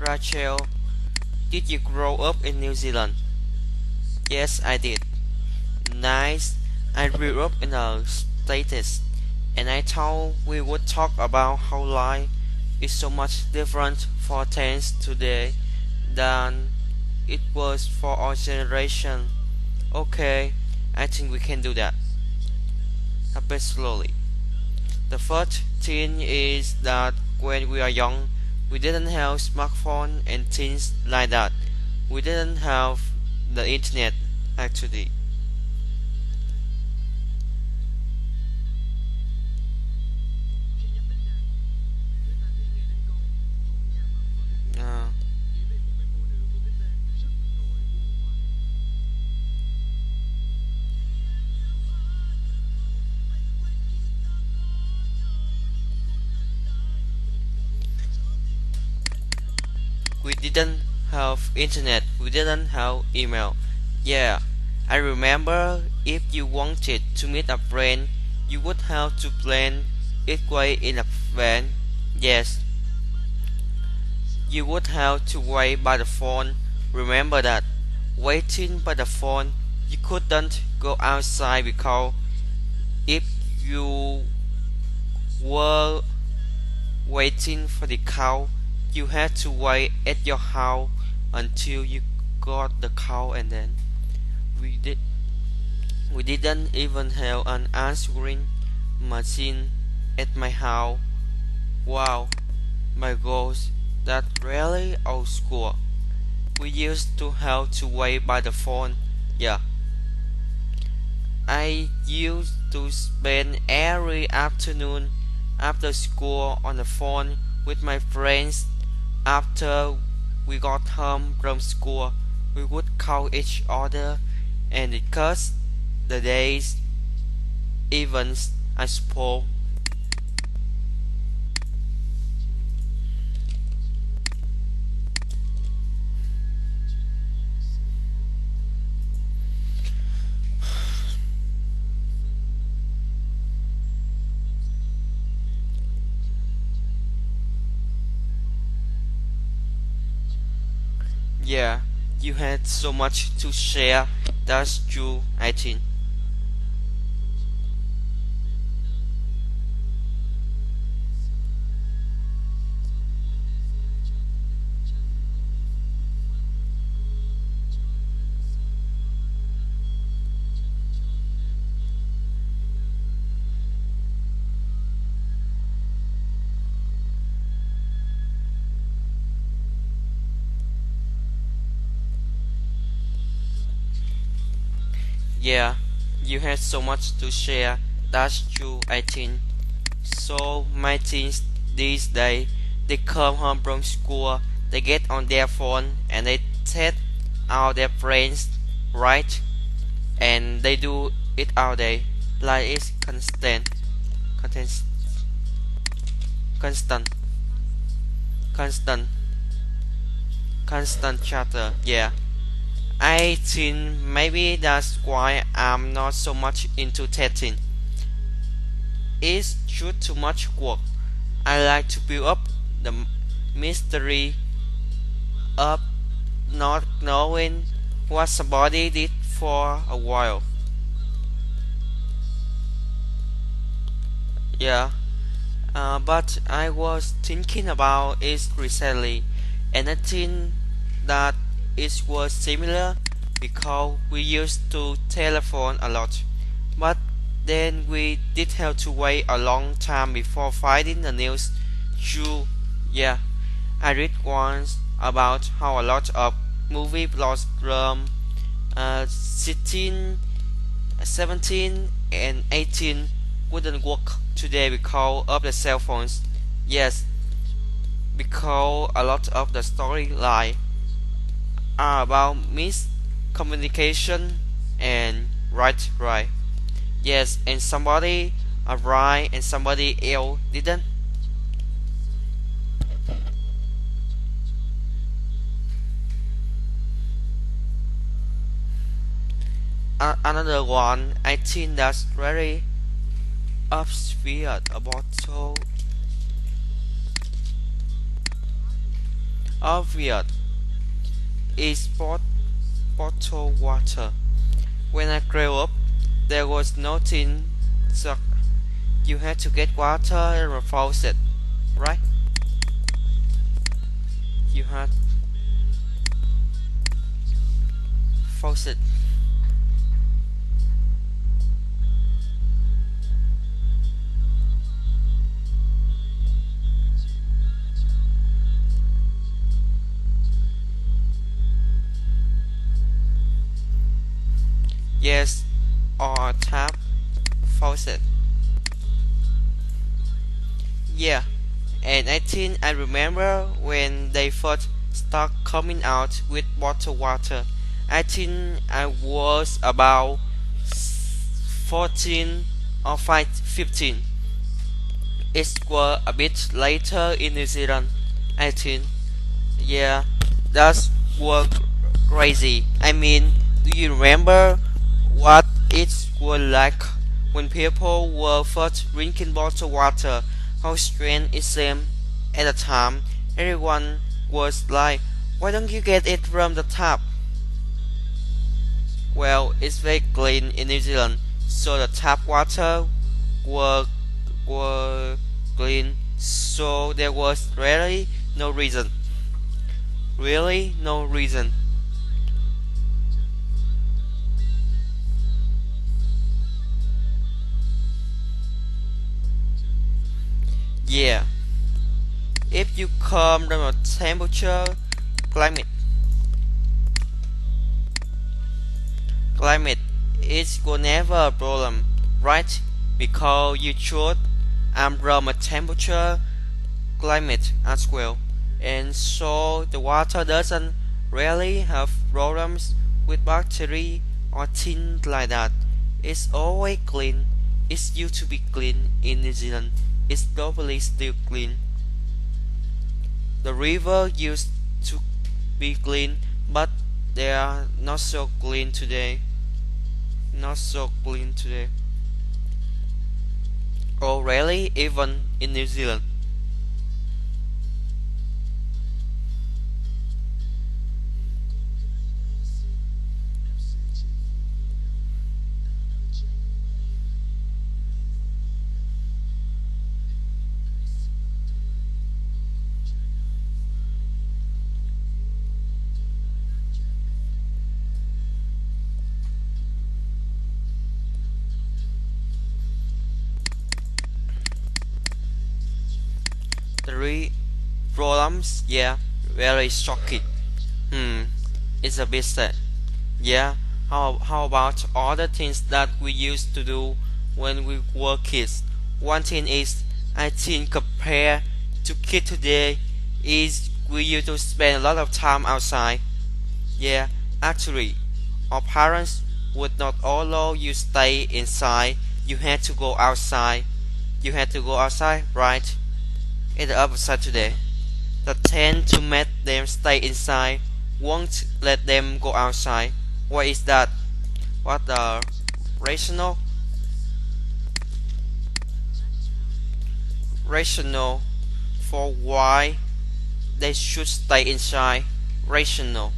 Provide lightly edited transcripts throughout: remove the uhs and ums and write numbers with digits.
Rachel, did you grow up in New Zealand? Yes, I did. Nice. I grew up in the States, and I thought we would talk about how life is so much different for teens today than it was for our generation. Okay, I think we can do that. A bit slowly. The first thing is that when we are young, we didn't have smartphone and things like that. We didn't have the internet actually. Uh, we didn't have internet. We didn't have email. Yeah, I remember if you wanted to meet a friend, you would have to plan it way in advance. Yes, you would have to wait by the phone. Remember that. Waiting by the phone, you couldn't go outside because if you were waiting for the cow, you had to wait at your house until you got the cow and then we did we didn't even have an answering machine at my house. Wow, my gosh, that's really old school. We used to have to wait by the phone. Yeah, I used to spend every afternoon after school on the phone with my friends. After we got home from school, we would call each other and discuss the day's events, I suppose. Yeah, you had so much to share. That's true, I think. Yeah, you had so much to share. That's true, I think. So my teens these days, they come home from school, they get on their phone and they chat out their friends, right? And they do it all day, like it's constant, constant, constant, constant chatter. Yeah, I think maybe that's why I'm not so much into chatting. It's just too much work. I like to build up the mystery of not knowing what somebody did for a while. Yeah, but I was thinking about it recently, and I think that it was similar because we used to telephone a lot, but then we did have to wait a long time before finding the news. True, yeah, I read once about how a lot of movie plots from 16, 17, and 18 wouldn't work today because of the cell phones. Yes, because a lot of the storyline are about miscommunication and right. Yes, and somebody right and somebody else didn't. Another one I think that's very obvious about so obvious is bottled water. When I grew up, there was nothing, so you had to get water from a faucet, right? You had faucet. Yes, or tap faucet. Yeah, and I think I remember when they first start coming out with bottled water. I think I was about 14 or 15. It was a bit later in New Zealand, I think. Yeah, that's was crazy. I mean, do you remember what it was like when people were first drinking bottled water? How strange it seemed at the time. Everyone was like, "Why don't you get it from the tap?" Well, it's very clean in New Zealand, so the tap water were were clean. So there was really no reason. Really, no reason. Yeah, if you come from a temperature climate, climate is never a problem, right? Because you should. I'm from a temperature climate as well, and so the water doesn't really have problems with bacteria or things like that. It's always clean. It's used to be clean in New Zealand. It's probably still clean. The river used to be clean, but they are not so clean today. Not so clean today. Or really, even in New Zealand. Three problems, yeah, very shocking. Hmm, it's a bit sad. Yeah, how about other things that we used to do when we were kids? One thing is, I think compared to kids today, is we used to spend a lot of time outside. Yeah, actually, our parents would not allow you stay inside. You had to go outside. You had to go outside, right? In the opposite today, that tend to make them stay inside, won't let them go outside. Why is that? What the rational? Rational for why they should stay inside. Rational.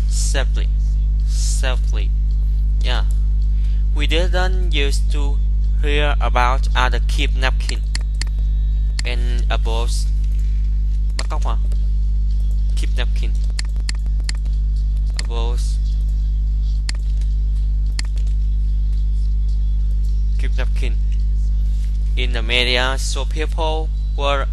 Safely. Safely. Yeah. We didn't used to hear about other keep napkin and above bắt cóc hả? Keep napkin. Above keep napkin in the media, so people weren't.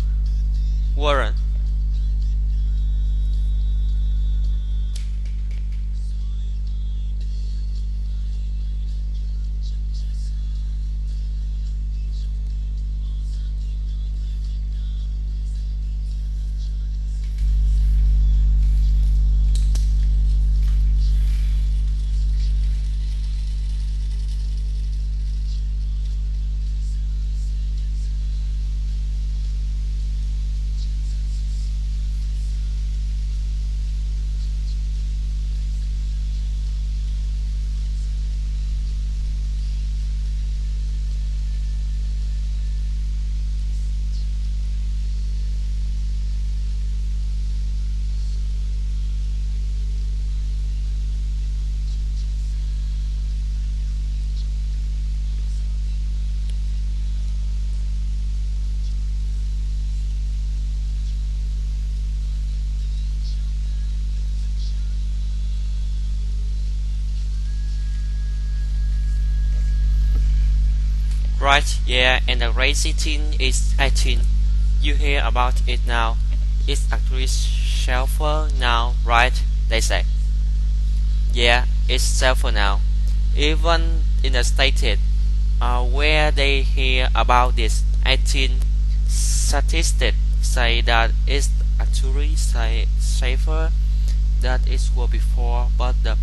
Right, yeah, and the crazy thing is 18. You hear about it now. It's actually safer now, right? They say. Yeah, it's safer now. Even in the states where they hear about this, 18 statistics say that it's actually safer than it was before, but the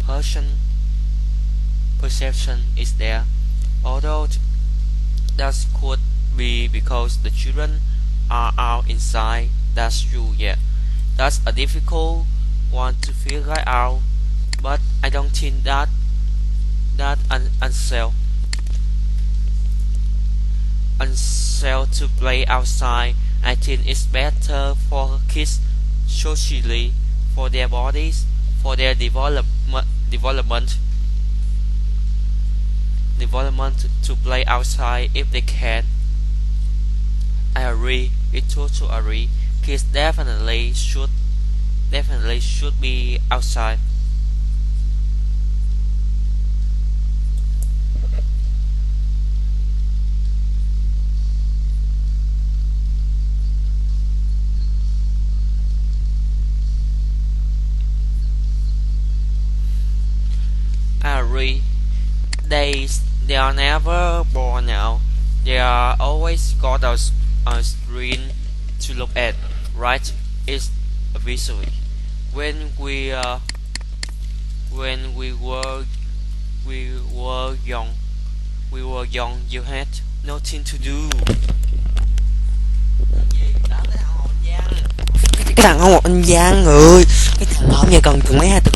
perception is there. Although that could be because the children are out inside. That's true, yeah. That's a difficult one to figure out, but I don't think that unsafe to play outside. I think it's better for kids socially, for their bodies, for their development to play outside if they can. I agree. It totally agree. Kids definitely should be outside. I agree. They they are never born now. They are always got a screen to look at. Right? It's visually. When we were young, you had nothing to do. Cái thằng ông anh Giang ơi, cái thằng hôm nay còn tụi mấy hai tụi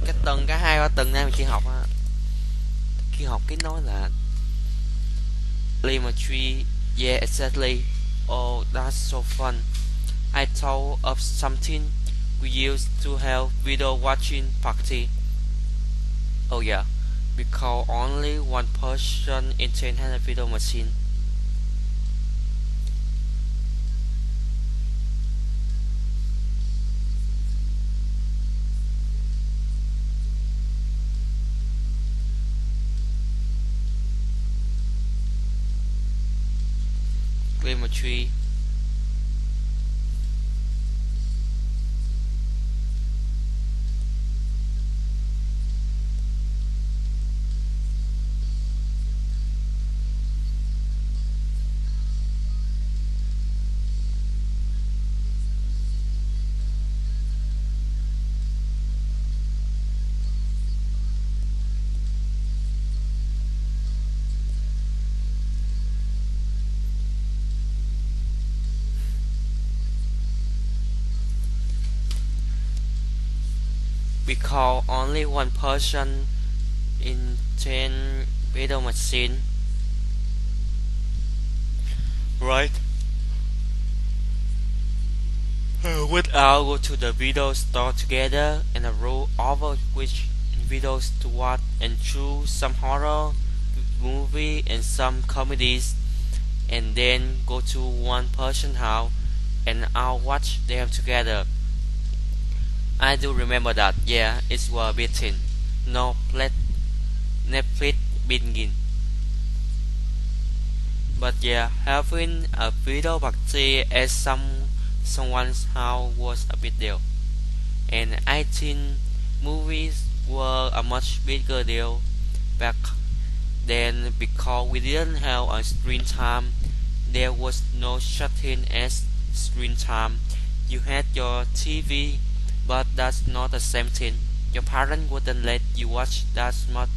cái tuần cả hai ba tuần nay mình chỉ học á, khi học cái nói là Limetry. Yeah, exactly. Oh, that's so fun. I thought of something. We used to have video watching party. Oh yeah, because only one person in 10 had a video machine. Limetry. Because only one person in 10 video machine. Right? We'd all go to the video store together and rule over which videos to watch and choose some horror movie and some comedies, and then go to one person house and I'll watch them together. I do remember that. Yeah, it was beaten. No, let Netflix begin. But yeah, having a video party at someone's house was a big deal, and I think movies were a much bigger deal back then because we didn't have a screen time. There was no such thing as screen time. You had your TV, but that's not the same thing. Your parents wouldn't let you watch that much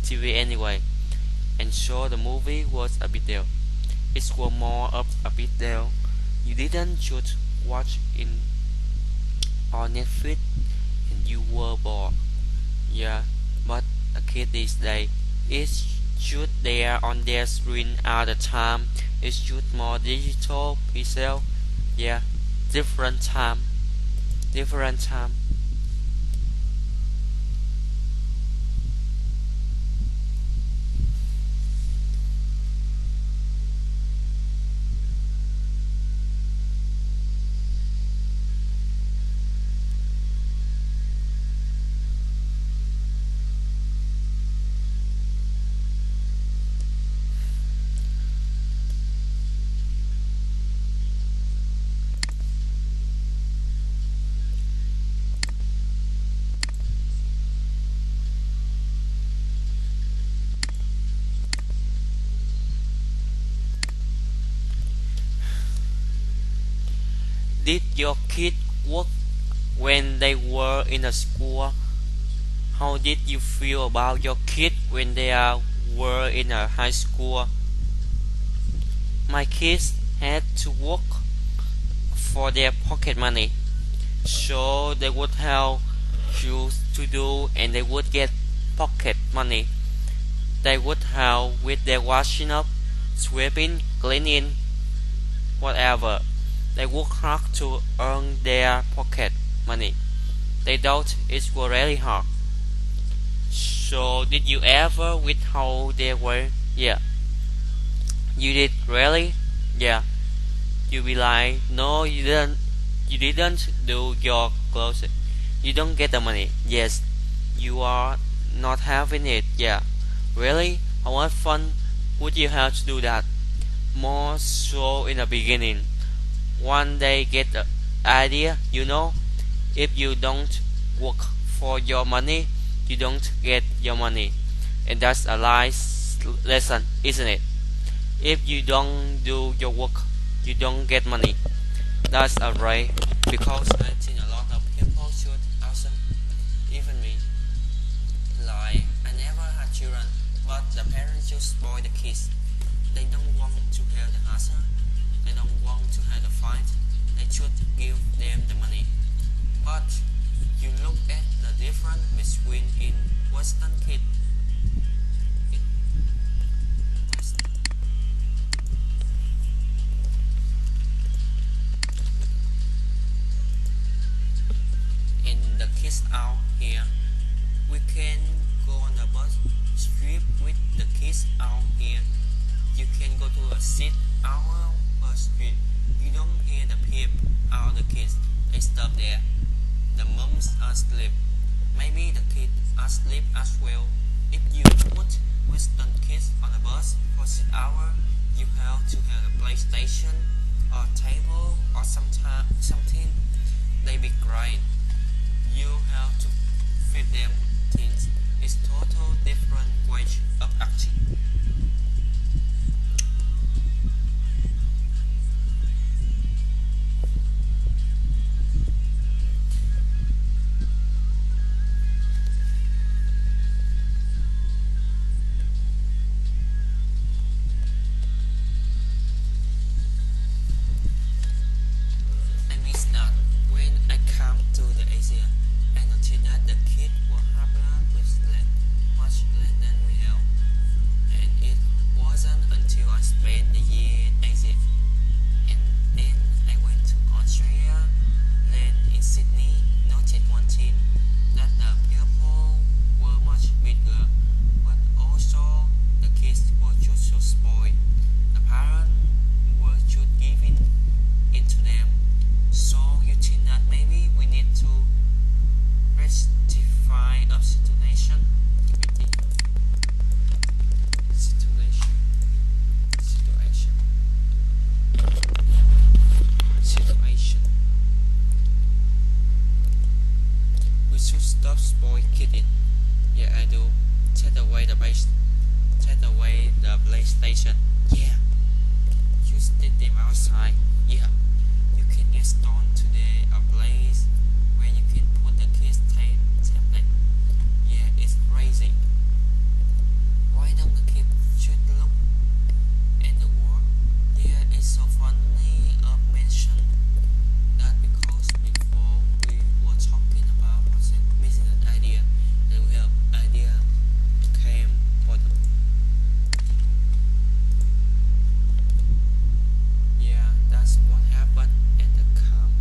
TV anyway, and so the movie was a big deal. It was more of a big deal. You didn't should watch it on Netflix, and you were bored. Yeah, but a kid these days is shoot there on their screen all the time. It shoot more digital pixel. Yeah, different time. Different time. Did your kid work when they were in a school? How did you feel about your kid when were in a high school? My kids had to work for their pocket money, so they would have shoes to do and they would get pocket money. They would help with their washing up, sweeping, cleaning, whatever. They work hard to earn their pocket money. They thought it was really hard. So did you ever withhold their were? Yeah. You did really? Yeah. You be like, no, you didn't. You didn't do your clothes. You don't get the money. Yes. You are not having it. Yeah. Really? How much fun would you have to do that? More so in the beginning. One day get the idea, you know. If you don't work for your money, you don't get your money. And that's a life lesson, isn't it? If you don't do your work, you don't get money. That's a right, because I think a lot of people should also, even me. Like, I never had children, but the parents just spoil the kids. They don't want to have the hassle. They don't want to have the fight. They should give them the money. But you look at the difference between in Western kids. And the kids out here, we can go on the bus trip with the kids out here. You can go to a seat our bus street. You don't hear the peep out the kids. They stop there. The moms are asleep. Maybe the kids are asleep as well. If you put Western kids on a bus for 6 hours, you have to have a PlayStation or table or something. They be crying. You have to feed them things. It's total different way of acting. I miss that. When I come to the Asia, I noticed that the kids were happier with less, much less than we have. And it wasn't until I spent the year in Asia, and then I went to Australia, then in Sydney, noticed one thing, that the people were much bigger, but also the kids were just so spoiled. The parents were just giving into them. So you think that maybe we need to rectify a situation? Situation. Situation. Situation. We should stop spoil kidding. Yeah, I do. Take away the base. Take away the PlayStation. Yeah. You stick them outside. Yeah. You can get stoned today a place where you can put the kids' tablet. Yeah, it's crazy. Why don't the kids should look at the world? Yeah, it's so funny of mention that because before we were talking about missing an idea, and we have idea came for them. Yeah, that's what happened at the camp.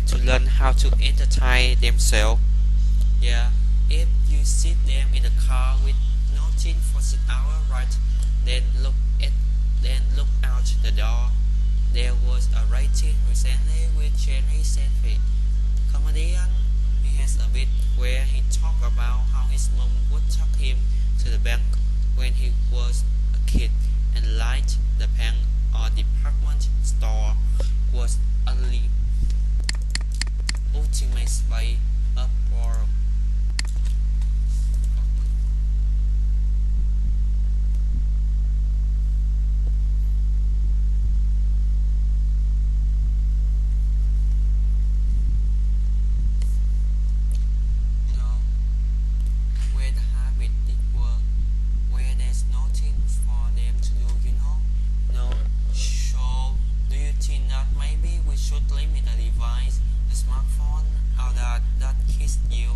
to learn how to entertain themselves. Yeah, if you sit them in the car with nothing for 6 hours, right? Then look at then look out the door. There was a rating recently with Jenny Seinfeld comedian. He has a bit where he talked about how his mom would take him to the bank when he was a kid, and like the bank or department store was only ultimate space up for you know where the habit it were where there's nothing for them to do, no. So do you think that maybe we should limit the device, the smartphone, or that kids use